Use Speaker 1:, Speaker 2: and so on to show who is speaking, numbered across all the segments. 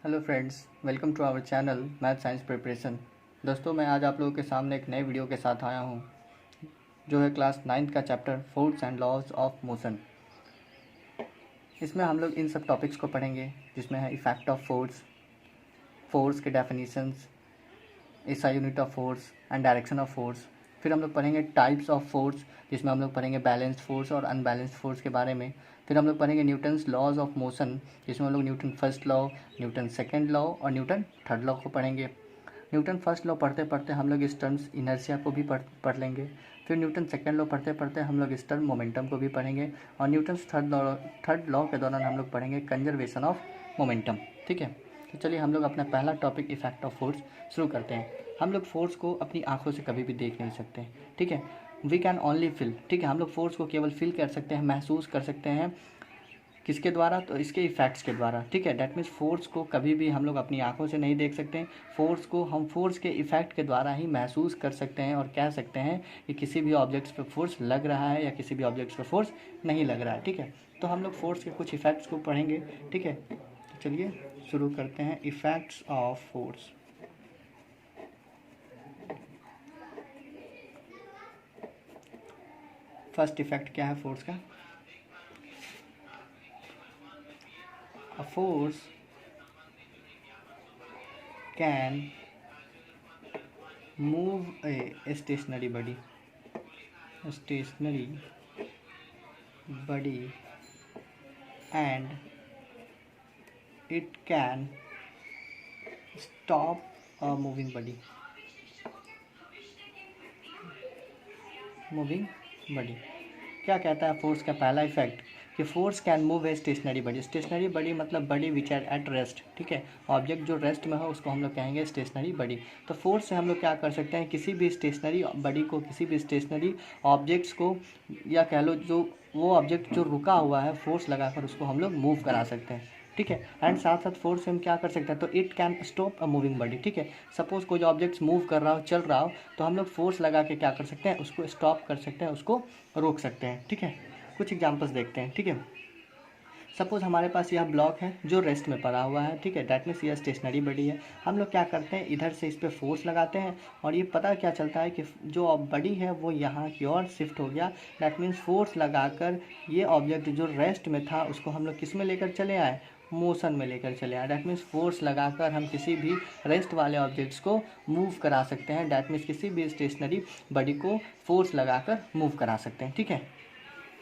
Speaker 1: Hello friends, welcome to our channel math science preparation. दोस्तों, मैं आज आप लोगों के सामने एक नए वीडियो के साथ आया हूं, जो है क्लास 9th का chapter force and laws of motion. इसमें हम लोग इन सब टॉपिक्स को पढ़ेंगे, जिसमें है इफेक्ट ऑफ फोर्स, फोर्स के definitions, SI unit of force and direction of force. फिर हम लोग पढ़ेंगे टाइप्स ऑफ फोर्स, जिसमें हम लोग पढ़ेंगे बैलेंस्ड फोर्स और अनबैलेंस्ड फोर्स के बारे में। फिर हम लोग पढ़ेंगे न्यूटन्स लॉज ऑफ मोशन, जिसमें हम लोग Newton first law, Newton second law और न्यूटन थर्ड लॉ को पढ़ेंगे। न्यूटन फर्स्ट लॉ पढ़ते पढ़ते हम लोग इस टर्म्स इनर्शिया को भी पढ़ लेंगे। फिर न्यूटन सेकंड लॉ पढ़ते पढ़ते हम लोग इस टर्म मोमेंटम को भी पढ़ेंगे। और न्यूटन थर्ड लॉ के दौरान हम लोग पढ़ेंगे कंजर्वेशन ऑफ मोमेंटम। ठीक है, तो चलिए हम लोग अपना पहला टॉपिक इफेक्ट ऑफ फोर्स शुरू करते हैं। हम लोग फोर्स को अपनी आंखों से कभी भी देख नहीं सकते, ठीक है। वी कैन ओनली फील, ठीक है। हम लोग फोर्स को केवल फील कर सकते हैं, महसूस कर सकते हैं। किसके द्वारा? तो इसके इफेक्ट्स के द्वारा, ठीक है। डैट मीन्स फोर्स को कभी भी हम लोग अपनी आंखों से नहीं देख सकते। फोर्स को हम फोर्स के इफेक्ट के द्वारा ही महसूस कर सकते हैं और कह सकते हैं कि किसी भी ऑब्जेक्ट्स पे फोर्स लग रहा है या किसी भी ऑब्जेक्ट्स पे फोर्स नहीं लग रहा है, ठीक है। तो हम लोग फोर्स के कुछ इफेक्ट्स को पढ़ेंगे, ठीक है। तो चलिए शुरू करते हैं। Effects of force. First effect क्या है फोर्स का? A force can move a stationary body and it can stop a moving body. क्या कहता है फोर्स का पहला इफेक्ट? कि force can move a stationary body. Stationary body मतलब body which are at rest, ठीक है। ऑब्जेक्ट जो रेस्ट में हो उसको हम लोग कहेंगे स्टेशनरी बॉडी। तो फोर्स से हम लोग क्या कर सकते हैं? किसी भी स्टेशनरी बॉडी को, किसी भी स्टेशनरी ऑब्जेक्ट्स को, या कह लो जो वो ऑब्जेक्ट जो रुका हुआ है, फोर्स लगाकर उसको हम लोग मूव करा सकते हैं, ठीक है। एंड साथ साथ फोर्स से हम क्या कर सकते हैं? तो it can stop a moving body, ठीक है। सपोज कोई ऑब्जेक्ट्स मूव कर रहा हो, चल रहा हो, तो हम लोग फोर्स लगा के क्या कर सकते हैं? उसको स्टॉप कर सकते हैं, उसको रोक सकते हैं, ठीक है। कुछ एग्जांपल्स देखते हैं, ठीक है। सपोज हमारे पास यह ब्लॉक है जो रेस्ट में पड़ा हुआ है, ठीक है। डैट मीन्स यह स्टेशनरी बॉडी है। हम लोग क्या करते हैं? इधर से इस पर फोर्स लगाते हैं और ये पता क्या चलता है कि जो बॉडी है वो यहाँ की ओर शिफ्ट हो गया। डैट मीन्स फोर्स लगाकर ये ऑब्जेक्ट जो रेस्ट में था उसको हम लोग किस में लेकर चले आए? मोशन में लेकर चले आए। डैट मीन्स फोर्स लगाकर हम किसी भी रेस्ट वाले ऑब्जेक्ट्स को मूव करा सकते हैं। डैट मीन्स किसी भी स्टेशनरी बॉडी को फोर्स लगाकर मूव करा सकते हैं, ठीक है,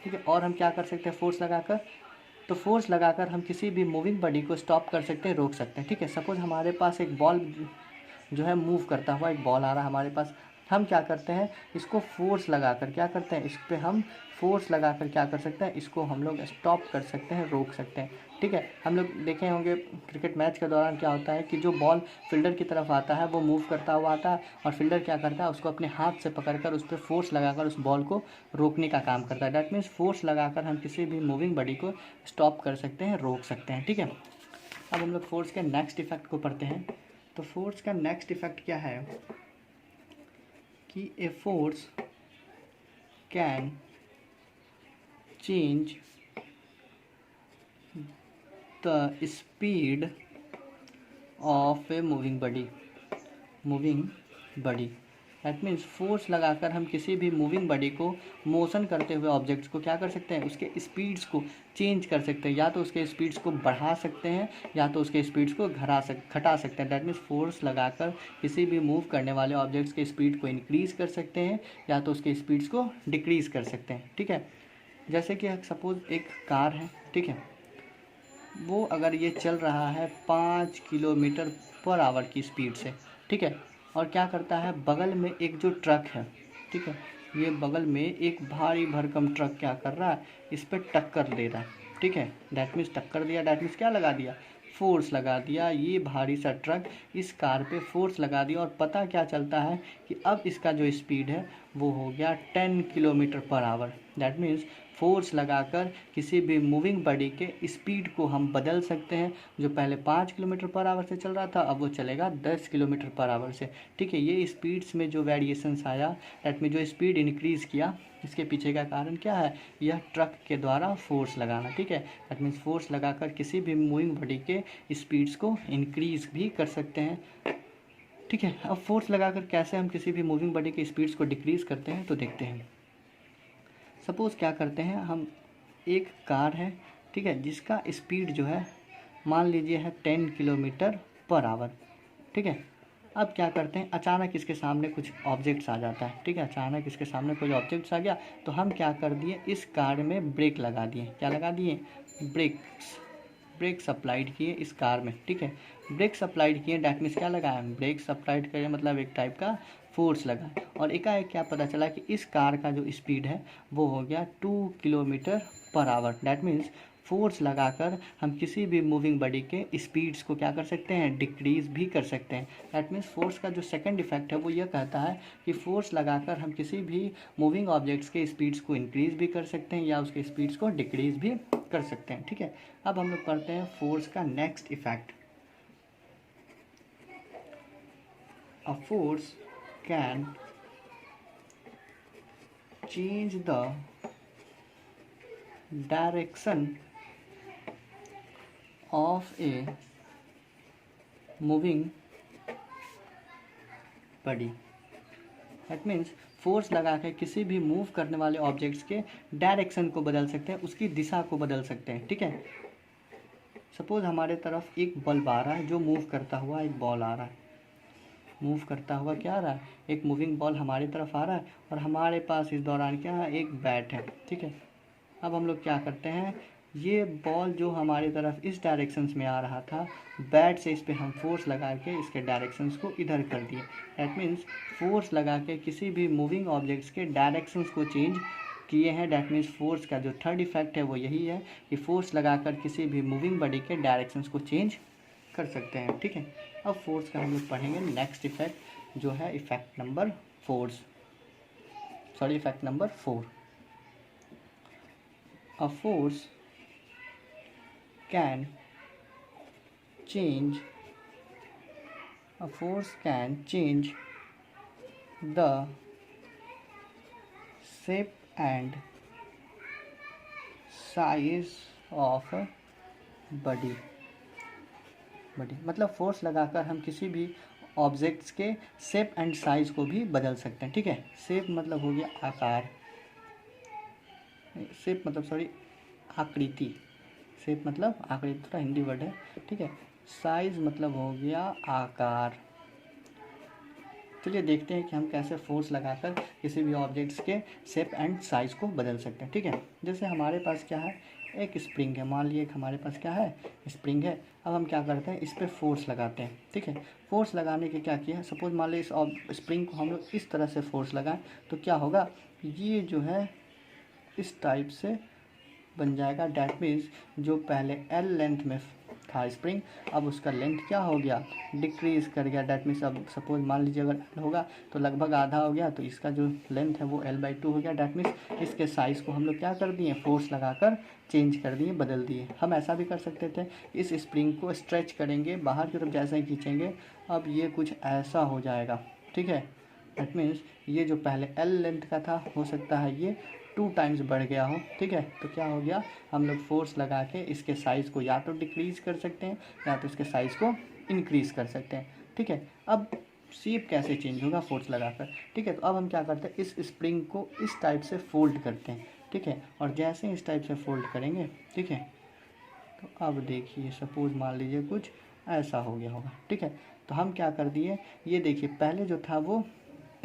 Speaker 1: ठीक है। और हम क्या कर सकते हैं फोर्स लगाकर? तो फोर्स लगाकर हम किसी भी मूविंग बॉडी को स्टॉप कर सकते हैं, रोक सकते हैं, ठीक है। सपोज हमारे पास एक बॉल जो है मूव करता हुआ एक बॉल आ रहा है हमारे पास। हम क्या करते हैं? इसको फोर्स लगाकर क्या करते हैं? इस पर हम फोर्स लगाकर क्या कर सकते हैं? इसको हम लोग स्टॉप कर सकते हैं, रोक सकते हैं, ठीक है। हम लोग देखे होंगे क्रिकेट मैच के दौरान क्या होता है कि जो बॉल फील्डर की तरफ आता है वो मूव करता हुआ आता है और फील्डर क्या करता है? उसको अपने हाथ से पकड़कर उस पर फोर्स लगाकर उस बॉल को रोकने का काम करता है। डैट मीन्स फोर्स लगाकर हम किसी भी मूविंग बॉडी को स्टॉप कर सकते हैं, रोक सकते हैं, ठीक है। अब हम लोग फोर्स के नेक्स्ट इफेक्ट को पढ़ते हैं। तो फोर्स का नेक्स्ट इफेक्ट क्या है? कि a force can change the speed of a moving body. That means force लगाकर हम किसी भी मूविंग बॉडी को, मोशन करते हुए ऑब्जेक्ट्स को क्या कर सकते हैं? उसके स्पीड्स को चेंज कर सकते हैं। या तो उसके स्पीड्स को बढ़ा सकते हैं या तो उसके स्पीड्स को घटा सकते हैं। दैट मीन्स फोर्स लगाकर किसी भी मूव करने वाले ऑब्जेक्ट्स के स्पीड को इंक्रीज़ कर सकते हैं या तो उसके स्पीड्स को डिक्रीज़ कर सकते हैं, ठीक है। जैसे कि सपोज एक कार है, ठीक है। वो अगर ये चल रहा है 5 किलोमीटर पर आवर की स्पीड से, ठीक है। और क्या करता है? बगल में एक जो ट्रक है, ठीक है, ये बगल में एक भारी भरकम ट्रक क्या कर रहा है? इस पर टक्कर दे रहा है, ठीक है। डैट मीन्स टक्कर दिया, डैट मीन्स क्या लगा दिया? फोर्स लगा दिया। ये भारी सा ट्रक इस कार पे फोर्स लगा दिया और पता क्या चलता है कि अब इसका जो स्पीड है वो हो गया 10 kilometre per hour. That means force लगाकर किसी भी मूविंग बॉडी के स्पीड को हम बदल सकते हैं। जो पहले 5 किलोमीटर पर आवर से चल रहा था अब वो चलेगा 10 किलोमीटर पर आवर से। ठीक है, ये स्पीड्स में जो वेरिएशंस आया, दैट में जो स्पीड इंक्रीज़ किया, इसके पीछे का कारण क्या है? यह ट्रक के द्वारा फोर्स लगाना। ठीक है, दैट मीन्स फोर्स लगाकर किसी भी मूविंग बॉडी के स्पीड्स को इंक्रीज भी कर सकते हैं। ठीक है, अब फोर्स लगाकर कैसे हम किसी भी मूविंग बॉडी के स्पीड्स को डिक्रीज करते हैं तो देखते हैं। सपोज़ क्या करते हैं हम, एक कार है, ठीक है, जिसका स्पीड जो है मान लीजिए है 10 किलोमीटर पर आवर। ठीक है, अब क्या करते हैं, अचानक इसके सामने कुछ ऑब्जेक्ट्स आ जाता है। ठीक है, अचानक इसके सामने कोई ऑब्जेक्ट्स आ गया तो हम क्या कर दिए, इस कार में ब्रेक लगा दिए। क्या लगा दिए? ब्रेक्स अप्लाइड किए इस कार में। ठीक है, ब्रेक्स अप्लाइड किए, डैट मीन्स क्या लगाया? ब्रेक्स अप्लाइड करें मतलब एक टाइप का फोर्स लगा। और एकाएक क्या पता चला कि इस कार का जो स्पीड है वो हो गया 2 kilometre per hour. That means force लगाकर हम किसी भी मूविंग बॉडी के स्पीड्स को क्या कर सकते हैं? डिक्रीज भी कर सकते हैं। दैट मीन्स फोर्स का जो सेकंड इफेक्ट है वो ये कहता है कि फोर्स लगाकर हम किसी भी मूविंग ऑब्जेक्ट्स के स्पीड्स को इंक्रीज भी कर सकते हैं या उसके स्पीड्स को डिक्रीज भी कर सकते हैं। ठीक है, अब हम लोग पढ़ते हैं फोर्स का next effect. A force can change the direction of a moving body। That means force लगा के किसी भी मूव करने वाले ऑब्जेक्ट्स के डायरेक्शन को बदल सकते हैं, उसकी दिशा को बदल सकते हैं। ठीक है, सपोज हमारे तरफ एक बल्ब आ रहा है, जो मूव करता हुआ एक बॉल आ रहा है, मूव करता हुआ क्या आ रहा है? एक मूविंग बॉल हमारी तरफ आ रहा है और हमारे पास इस दौरान क्या है? एक बैट है। ठीक है, अब हम लोग क्या करते हैं, ये बॉल जो हमारी तरफ इस डायरेक्शंस में आ रहा था, बैट से इस पर हम फोर्स लगा के इसके डायरेक्शंस को इधर कर दिए। दैट मीन्स फोर्स लगा के किसी भी मूविंग ऑब्जेक्ट्स के डायरेक्शंस को चेंज किए हैं। दैट मीन्स फोर्स का जो थर्ड इफेक्ट है वो यही है कि फोर्स लगाकर किसी भी मूविंग बॉडी के डायरेक्शंस को चेंज कर सकते हैं। ठीक है, अब फोर्स का हम लोग पढ़ेंगे नेक्स्ट इफेक्ट, जो है effect number 4। A force can change the shape and size of a body। मतलब फोर्स लगाकर हम किसी भी ऑब्जेक्ट्स के शेप एंड साइज को भी बदल सकते हैं। ठीक है, शेप मतलब हो गया आकार, शेप मतलब सॉरी आकृति, शेप मतलब आकृति, थोड़ा हिंदी वर्ड है। ठीक है, साइज मतलब हो गया आकार। चलिए देखते हैं कि हम कैसे फोर्स लगाकर किसी भी ऑब्जेक्ट्स के शेप एंड साइज को बदल सकते हैं। ठीक है, जैसे हमारे पास क्या है, एक स्प्रिंग है, मान लीजिए हमारे पास क्या है, स्प्रिंग है। अब हम क्या करते हैं, इस पर फोर्स लगाते हैं। ठीक है, फोर्स लगाने के क्या किया है, सपोज मान लीजिए इस स्प्रिंग को हम लोग इस तरह से फोर्स लगाएं तो क्या होगा, ये जो है इस टाइप से बन जाएगा। डैट मीन्स जो पहले एल लेंथ में था स्प्रिंग, अब उसका लेंथ क्या हो गया, डिक्रीज कर गया। डैट मीन्स अब सपोज मान लीजिए अगर एल होगा तो लगभग आधा हो गया, तो इसका जो लेंथ है वो L/2 हो गया। डैट मीन्स इसके साइज़ को हम लोग क्या कर दिए, फोर्स लगाकर चेंज कर दिए, बदल दिए। हम ऐसा भी कर सकते थे, इस स्प्रिंग को स्ट्रेच करेंगे बाहर की तरफ, जैसे ही खींचेंगे अब ये कुछ ऐसा हो जाएगा। ठीक है, दैट मीन्स ये जो पहले एल लेंथ का था हो सकता है ये 2 टाइम्स बढ़ गया हो। ठीक है, तो क्या हो गया, हम लोग फोर्स लगा के इसके साइज़ को या तो डिक्रीज कर सकते हैं या तो इसके साइज़ को इंक्रीज कर सकते हैं। ठीक है, अब शेप कैसे चेंज होगा, फोर्स लगाकर। ठीक है, तो अब हम क्या करते हैं, इस स्प्रिंग को इस टाइप से फोल्ड करते हैं। ठीक है, और जैसे इस टाइप से फोल्ड करेंगे, ठीक है, तो अब देखिए सपोज मान लीजिए कुछ ऐसा हो गया होगा। ठीक है, तो हम क्या कर दिए, ये देखिए पहले जो था वो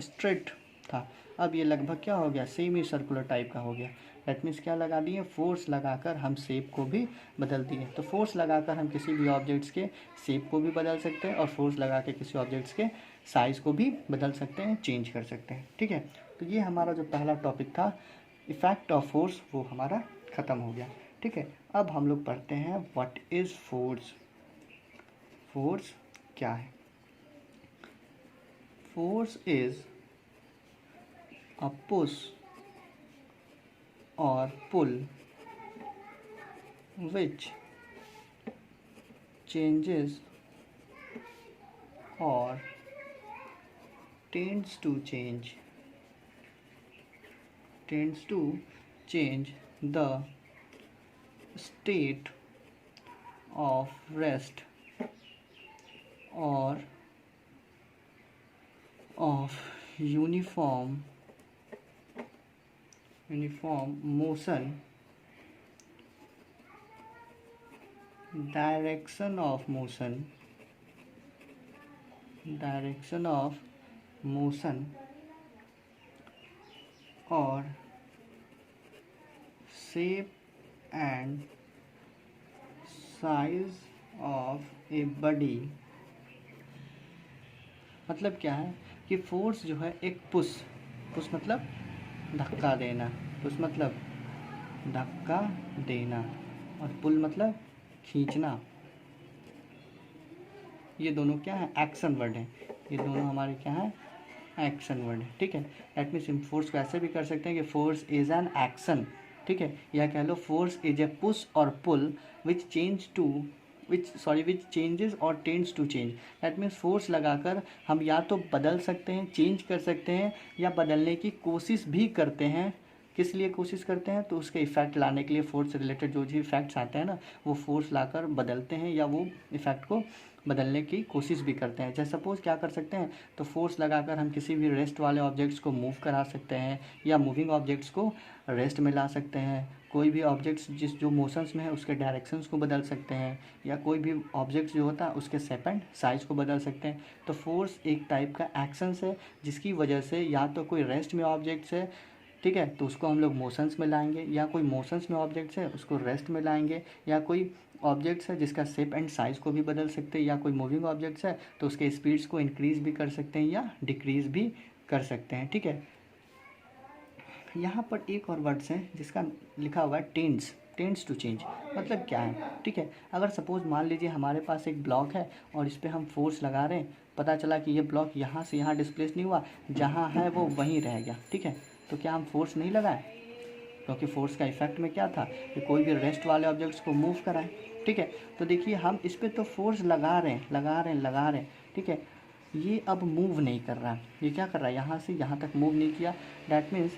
Speaker 1: स्ट्रेट था, अब ये लगभग क्या हो गया, सेमी सर्कुलर टाइप का हो गया। दैट मीन्स क्या लगा दिए, फोर्स लगाकर हम शेप को भी बदल दिए। तो फोर्स लगाकर हम किसी भी ऑब्जेक्ट्स के शेप को भी बदल सकते हैं और फोर्स लगा के किसी ऑब्जेक्ट्स के साइज़ को भी बदल सकते हैं, चेंज कर सकते हैं। ठीक है, तो ये हमारा जो पहला टॉपिक था इफेक्ट ऑफ फोर्स, वो हमारा ख़त्म हो गया। ठीक है, अब हम लोग पढ़ते हैं व्हाट इज़ फोर्स। फोर्स क्या है, force is a push or pull which changes or tends to change the state of rest or of uniform motion, direction of motion or shape and size of a body। मतलब क्या है कि force जो है एक push मतलब धक्का देना, पुश मतलब धक्का देना और पुल मतलब खींचना। ये दोनों क्या है, एक्शन वर्ड है। ये दोनों हमारे क्या है, एक्शन वर्ड है। ठीक है, दैट मीन्स हम फोर्स को ऐसे भी कर सकते हैं कि फोर्स इज एन एक्शन। ठीक है, या कह लो फोर्स इज ए पुश और पुल विच चेंजेस और tends to change. That means force लगाकर हम या तो बदल सकते हैं, चेंज कर सकते हैं, या बदलने की कोशिश भी करते हैं। किस लिए कोशिश करते हैं, तो उसके इफेक्ट लाने के लिए। फोर्स से रिलेटेड जो भी इफेक्ट्स आते हैं ना, वो फोर्स लाकर बदलते हैं या वो इफेक्ट को बदलने की कोशिश भी करते हैं। जैसे सपोज क्या कर सकते हैं, तो फोर्स लगाकर हम किसी भी रेस्ट वाले ऑब्जेक्ट्स को मूव करा सकते हैं, या मूविंग ऑब्जेक्ट्स को रेस्ट में ला सकते हैं। कोई भी ऑब्जेक्ट्स जो मोशंस में है उसके डायरेक्शंस को बदल सकते हैं, या कोई भी ऑब्जेक्ट्स जो होता है उसके शेप एंड साइज को बदल सकते हैं। तो फोर्स एक टाइप का एक्शंस है, जिसकी वजह से या तो कोई रेस्ट में ऑब्जेक्ट्स है, ठीक है, तो उसको हम लोग मोशंस में लाएंगे, या कोई मोशंस में ऑब्जेक्ट्स है उसको रेस्ट में लाएंगे, या कोई ऑब्जेक्ट्स है जिसका शेप एंड साइज़ को भी बदल सकते हैं, या कोई मूविंग ऑब्जेक्ट्स है तो उसके स्पीड्स को इंक्रीज़ भी कर सकते हैं या डिक्रीज़ भी कर सकते हैं। ठीक है, यहाँ पर एक और वर्ड्स है जिसका लिखा हुआ है टेंड्स टू चेंज। मतलब क्या है, ठीक है, अगर सपोज मान लीजिए हमारे पास एक ब्लॉक है और इस पर हम फोर्स लगा रहे हैं, पता चला कि ये ब्लॉक यहाँ से यहाँ डिस्प्लेस नहीं हुआ, जहाँ है वो वहीं रह गया। ठीक है, तो क्या हम फोर्स नहीं लगाए, क्योंकि फोर्स का इफेक्ट में क्या था कि कोई भी रेस्ट वाले ऑब्जेक्ट्स को मूव कराएं। ठीक है, तो देखिए हम इस पर तो फोर्स लगा रहे हैं। ठीक है, ये अब मूव नहीं कर रहा है। ये क्या कर रहा है, यहाँ से यहाँ तक मूव नहीं किया। डैट मीन्स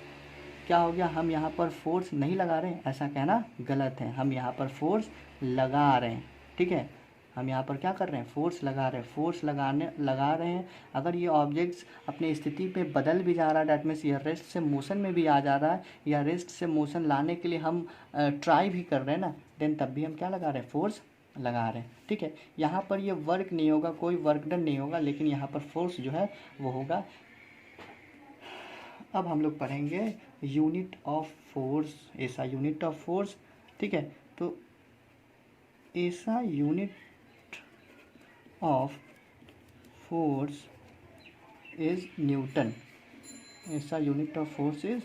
Speaker 1: क्या हो गया, हम यहाँ पर फोर्स नहीं लगा रहे हैं, ऐसा कहना गलत है। हम यहाँ पर फोर्स लगा रहे हैं। ठीक है, हम यहाँ पर क्या कर रहे हैं, फोर्स लगा रहे हैं। अगर ये ऑब्जेक्ट्स अपनी स्थिति पे बदल भी जा रहा है, डैट मीन्स ये रेस्ट से मोशन में भी आ जा रहा है, या रेस्ट से मोशन लाने के लिए हम ट्राई भी कर रहे हैं ना, देन तब भी हम क्या लगा रहे हैं, फोर्स लगा रहे हैं। ठीक है, यहाँ पर ये वर्क नहीं होगा, कोई वर्क डन नहीं होगा, लेकिन यहाँ पर फोर्स जो है वो होगा। अब हम लोग पढ़ेंगे unit of force, SI unit of force. ठीक है, तो SI unit of force is newton. SI unit of force is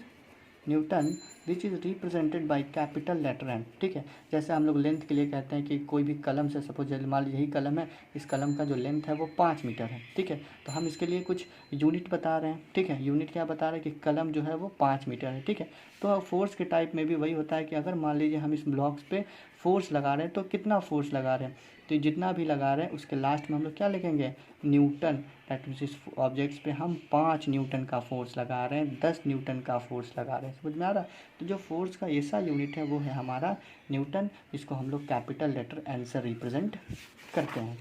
Speaker 1: newton which is represented by capital letter N. ठीक है, जैसे हम लोग लेंथ के लिए कहते हैं कि कोई भी कलम से, सपोज मान लीजिए यही कलम है, इस कलम का जो लेंथ है वो 5 मीटर है। ठीक है, तो हम इसके लिए कुछ यूनिट बता रहे हैं। ठीक है, यूनिट क्या बता रहे हैं कि कलम जो है वो 5 मीटर है। ठीक है, तो फोर्स के टाइप में भी वही होता है कि अगर मान लीजिए हम इस ब्लॉक्स पे फोर्स लगा रहे हैं, तो कितना फोर्स लगा रहे हैं, तो जितना भी लगा रहे हैं उसके लास्ट में हम लोग क्या लिखेंगे, न्यूटन। दैट मीन्स इस ऑब्जेक्ट्स पे हम 5 न्यूटन का फोर्स लगा रहे हैं, 10 न्यूटन का फोर्स लगा रहे हैं। समझ में आ रहा है? तो जो फोर्स का ऐसा यूनिट है वो है हमारा न्यूटन, इसको हम लोग कैपिटल लेटर एन से रिप्रेजेंट करते हैं।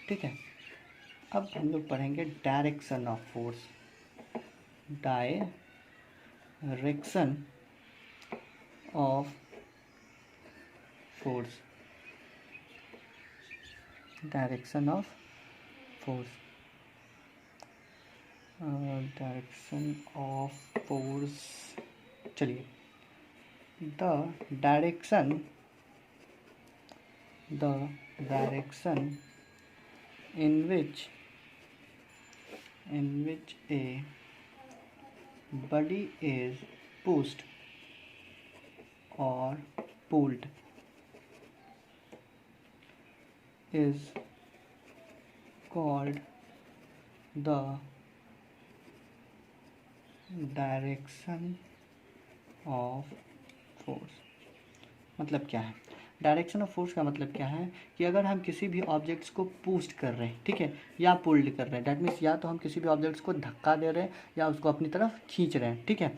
Speaker 1: ठीक है, अब हम लोग पढ़ेंगे direction of force. Direction of force, direction of force, direction of force. चलिए, the direction in which a body is pushed or pulled is called the direction of force मतलब क्या है? डायरेक्शन ऑफ फोर्स का मतलब क्या है कि अगर हम किसी भी ऑब्जेक्ट्स को पुश कर रहे हैं, ठीक है, या पुल्ड कर रहे हैं, दैट मीन्स या तो हम किसी भी ऑब्जेक्ट्स को धक्का दे रहे हैं या उसको अपनी तरफ खींच रहे हैं, ठीक है।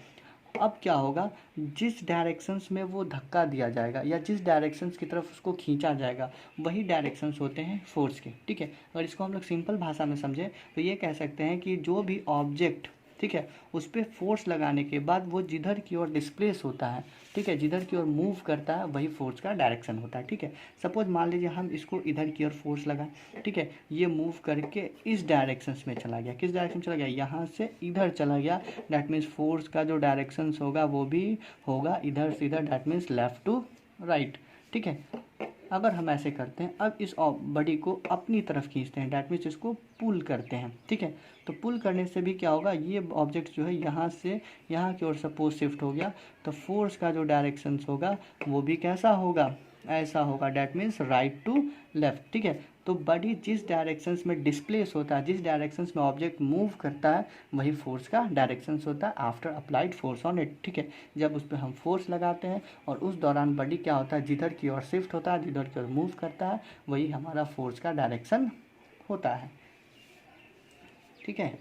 Speaker 1: अब क्या होगा, जिस डायरेक्शंस में वो धक्का दिया जाएगा या जिस डायरेक्शंस की तरफ उसको खींचा जाएगा वही डायरेक्शंस होते हैं फोर्स के, ठीक है। अगर इसको हम लोग सिंपल भाषा में समझें तो ये कह सकते हैं कि जो भी ऑब्जेक्ट, ठीक है, उस पर फोर्स लगाने के बाद वो जिधर की ओर डिस्प्लेस होता है, ठीक है, जिधर की ओर मूव करता है वही फोर्स का डायरेक्शन होता है, ठीक है। सपोज मान लीजिए हम इसको इधर की ओर फोर्स लगाएं, ठीक है, ये मूव करके इस डायरेक्शंस में चला गया, किस डायरेक्शन चला गया, यहाँ से इधर चला गया, डैट मीन्स फोर्स का जो डायरेक्शंस होगा वो भी होगा इधर से इधर, that means left to right, ठीक है। अगर हम ऐसे करते हैं, अब इस बॉडी को अपनी तरफ खींचते हैं, डैट मीन्स इसको पुल करते हैं, ठीक है। तो पुल करने से भी क्या होगा, ये ऑब्जेक्ट जो है यहाँ से यहाँ की ओर सपोज शिफ्ट हो गया, तो फोर्स का जो डायरेक्शंस होगा वो भी कैसा होगा, ऐसा होगा, that means right to left, ठीक है। तो बॉडी जिस डायरेक्शंस में डिस्प्लेस होता है, जिस डायरेक्शंस में ऑब्जेक्ट मूव करता है वही फोर्स का डायरेक्शंस होता है after applied force on it, ठीक है। जब उस पर हम फोर्स लगाते हैं और उस दौरान बॉडी क्या होता है, जिधर की ओर शिफ्ट होता है, जिधर की ओर मूव करता है वही हमारा फोर्स का डायरेक्शन होता है, ठीक है।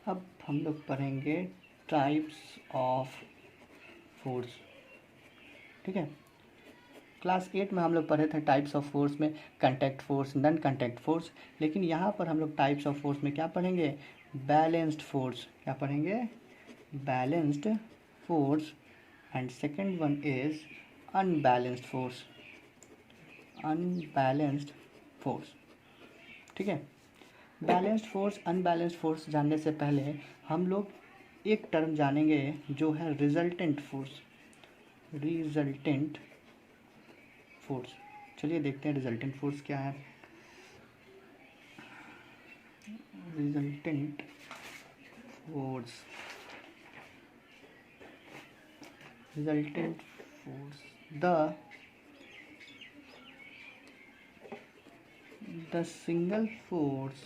Speaker 1: अब हम लोग पढ़ेंगे टाइप्स ऑफ फोर्स, ठीक है। क्लास 8 में हम लोग पढ़े थे टाइप्स ऑफ फोर्स में contact force, non contact force, लेकिन यहाँ पर हम लोग टाइप्स ऑफ फोर्स में क्या पढ़ेंगे, बैलेंस्ड फोर्स, क्या पढ़ेंगे, balanced force, and second one is unbalanced force, unbalanced force, ठीक है। बैलेंस्ड फोर्स, अनबैलेंस्ड फोर्स जानने से पहले हम लोग एक टर्म जानेंगे जो है रिजल्टेंट फोर्स, रिजल्टेंट फोर्स। चलिए देखते हैं रिजल्टेंट फोर्स क्या है। Resultant force, resultant force, the single force,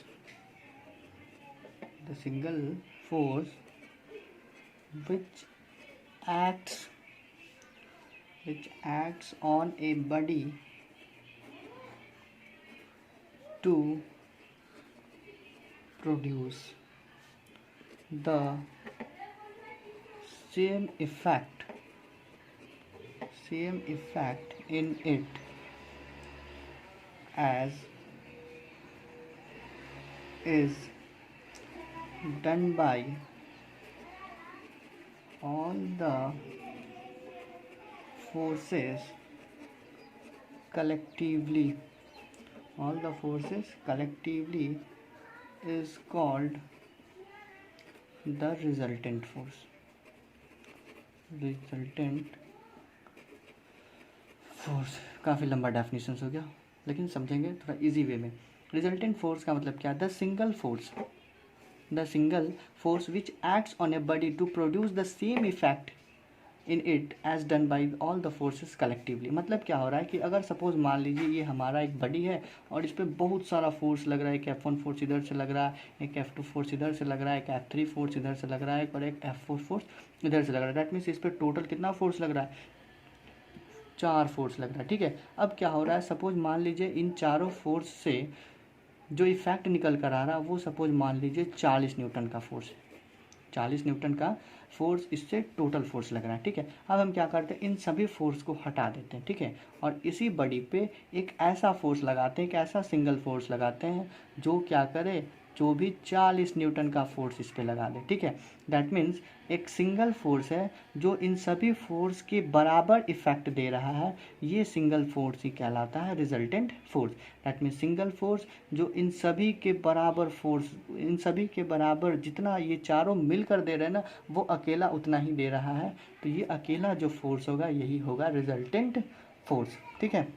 Speaker 1: the single force which acts on a body to produce the same effect in it as is done by all the forces collectively, all the forces collectively is called the resultant force, resultant force. काफ़ी लंबा definition हो गया लेकिन समझेंगे थोड़ा easy way में। Resultant force का मतलब क्या है, the single force which acts on a body to produce the same effect in it as done by all the forces collectively. मतलब क्या हो रहा है कि अगर सपोज मान लीजिए ये हमारा एक बॉडी है और इस पर बहुत सारा फोर्स लग रहा है, एक F1 फोर्स इधर से लग रहा है, एक F2 फोर्स इधर से लग रहा है, एक F3 फोर्स इधर से लग रहा है और एक F4 फोर्स इधर से लग रहा है, दैट मीन्स इस पर टोटल कितना फोर्स लग रहा है, 4 फोर्स लग रहा है, ठीक है। अब क्या हो रहा है, सपोज मान लीजिए इन चारों फोर्स से जो इफेक्ट निकल कर आ रहा है वो सपोज मान लीजिए 40 न्यूटन का फोर्स, 40 न्यूटन का फोर्स इससे टोटल फोर्स लग रहा है, ठीक है। अब हम क्या करते हैं, इन सभी फोर्स को हटा देते हैं, ठीक है, और इसी बॉडी पे एक ऐसा फोर्स लगाते हैं, एक ऐसा सिंगल फोर्स लगाते हैं जो क्या करे, जो भी 40 न्यूटन का फोर्स इस पे लगा दे, ठीक है। दैट मीन्स एक सिंगल फोर्स है जो इन सभी फोर्स के बराबर इफेक्ट दे रहा है, ये सिंगल फोर्स ही कहलाता है resultant force. That means single force जो इन सभी के बराबर फोर्स, इन सभी के बराबर जितना ये चारों मिलकर दे रहे हैं ना वो अकेला उतना ही दे रहा है, तो ये अकेला जो फोर्स होगा यही होगा रिजल्टेंट फोर्स, ठीक है।